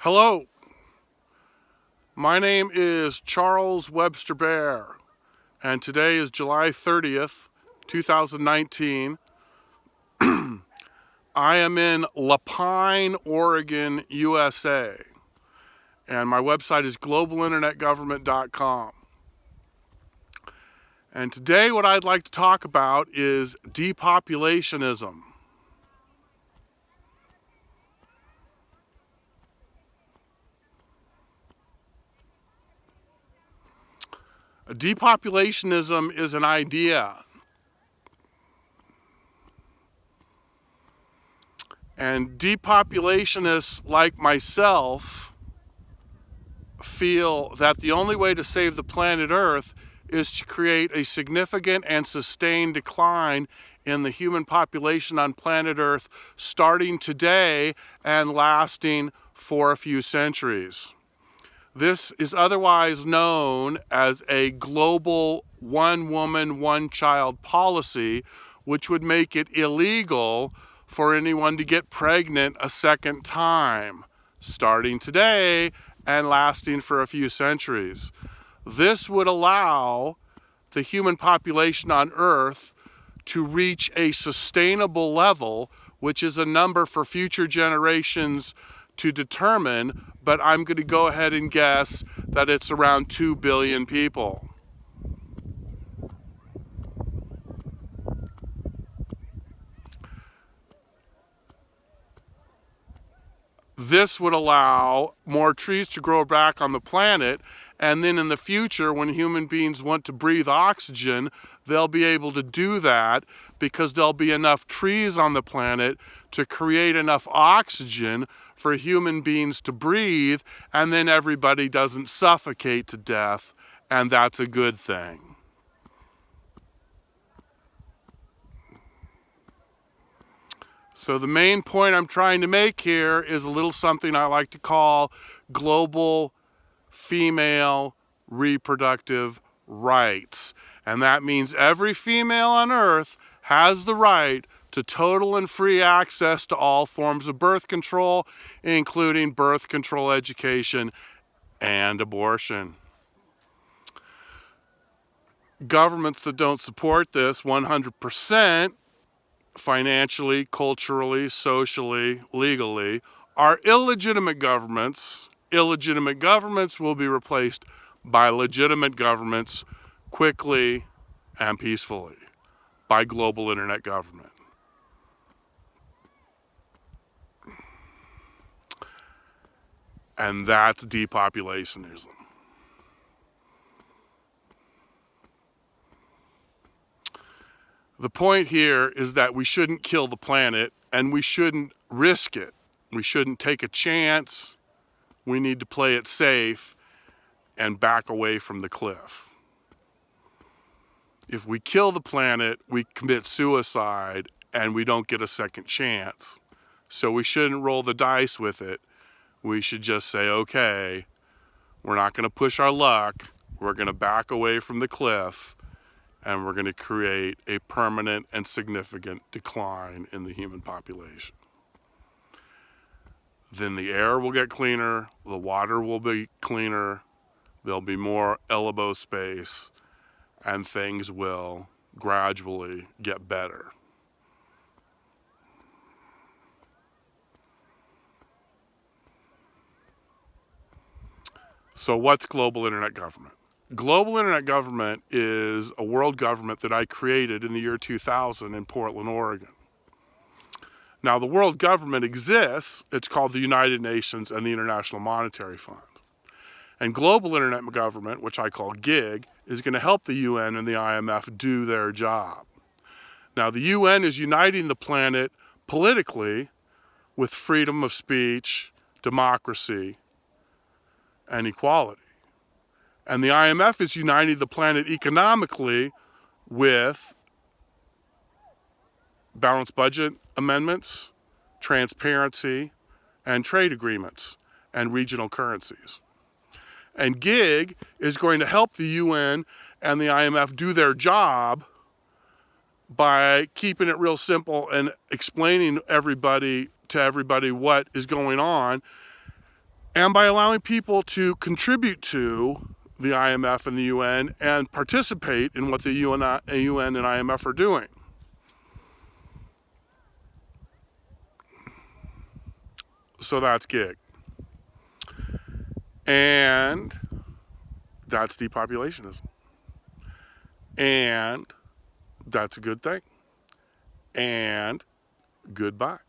Hello, my name is Charles Webster Baer, and today is July 30th, 2019. I am in La Pine, Oregon, USA, and my website is globalinternetgovernment.com. And today what I'd like to talk about is depopulationism. Depopulationism is an idea. And depopulationists like myself feel that the only way to save the planet Earth is to create a significant and sustained decline in the human population on planet Earth starting today and lasting for a few centuries. This is otherwise known as a global one-woman, one-child policy, which would make it illegal for anyone to get pregnant a second time, starting today and lasting for a few centuries. This would allow the human population on Earth to reach a sustainable level, which is a number for future generations to determine, but I'm going to go ahead and guess that it's around 2 billion people. This would allow more trees to grow back on the planet, and then in the future, when human beings want to breathe oxygen, they'll be able to do that because there'll be enough trees on the planet to create enough oxygen for human beings to breathe, and then everybody doesn't suffocate to death, and that's a good thing. So the main point I'm trying to make here is a little something I like to call global female reproductive rights. And that means every female on Earth has the right to total and free access to all forms of birth control, including birth control education and abortion. Governments that don't support this 100%, financially, culturally, socially, legally, are illegitimate governments. Illegitimate governments will be replaced by legitimate governments quickly and peacefully by global internet government. And that's depopulationism. The point here is that we shouldn't kill the planet and we shouldn't risk it. We shouldn't take a chance. We need to play it safe and back away from the cliff. If we kill the planet, we commit suicide and we don't get a second chance. So we shouldn't roll the dice with it. We should just say, okay, we're not going to push our luck. We're going to back away from the cliff, and we're going to create a permanent and significant decline in the human population. Then the air will get cleaner, the water will be cleaner, there'll be more elbow space, and things will gradually get better. So what's global internet government? Global internet government is a world government that I created in the year 2000 in Portland, Oregon. Now, the world government exists. It's called the United Nations and the International Monetary Fund. And global internet government, which I call GIG, is going to help the UN and the IMF do their job. Now, the UN is uniting the planet politically with freedom of speech, democracy, and equality. And the IMF is uniting the planet economically with balanced budget amendments, transparency, and trade agreements, and regional currencies. And GIG is going to help the UN and the IMF do their job by keeping it real simple and explaining to everybody what is going on, and by allowing people to contribute to the IMF and the UN and participate in what the UN and IMF are doing. So that's gig. And that's depopulationism. And that's a good thing. And goodbye.